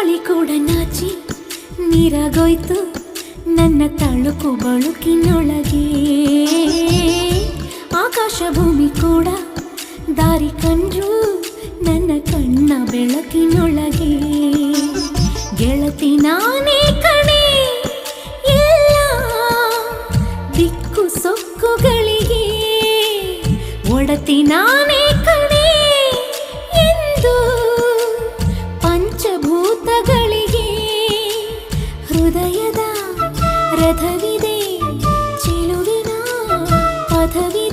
ಗಾಳಿ ಕೂಡ ನಾಚಿ ನೀರಾಗೋಯ್ತು ನನ್ನ ತಳುಕು ಬಳುಕಿನೊಳಗೆ. ಆಕಾಶ ಭೂಮಿ ಕೂಡ ದಾರಿ ಕಂಡ್ರು ನನ್ನ ಕಣ್ಣ ಬೆಳಕಿನೊಳಗೆ. ಗೆಳತಿ ನಾನೇ ಕಣೆ ಎಲ್ಲ ದಿಕ್ಕು ಸೊಕ್ಕುಗಳಿಗೆ, ಒಡತಿ ನಾನೇ ಕಣೆ ಎಂದು ಪಂಚಭೂತಗಳಿಗೆ. ಹೃದಯದ ರಥವಿದೆ, ಚೆಲುವಿನ ಪಥವಿದೆ.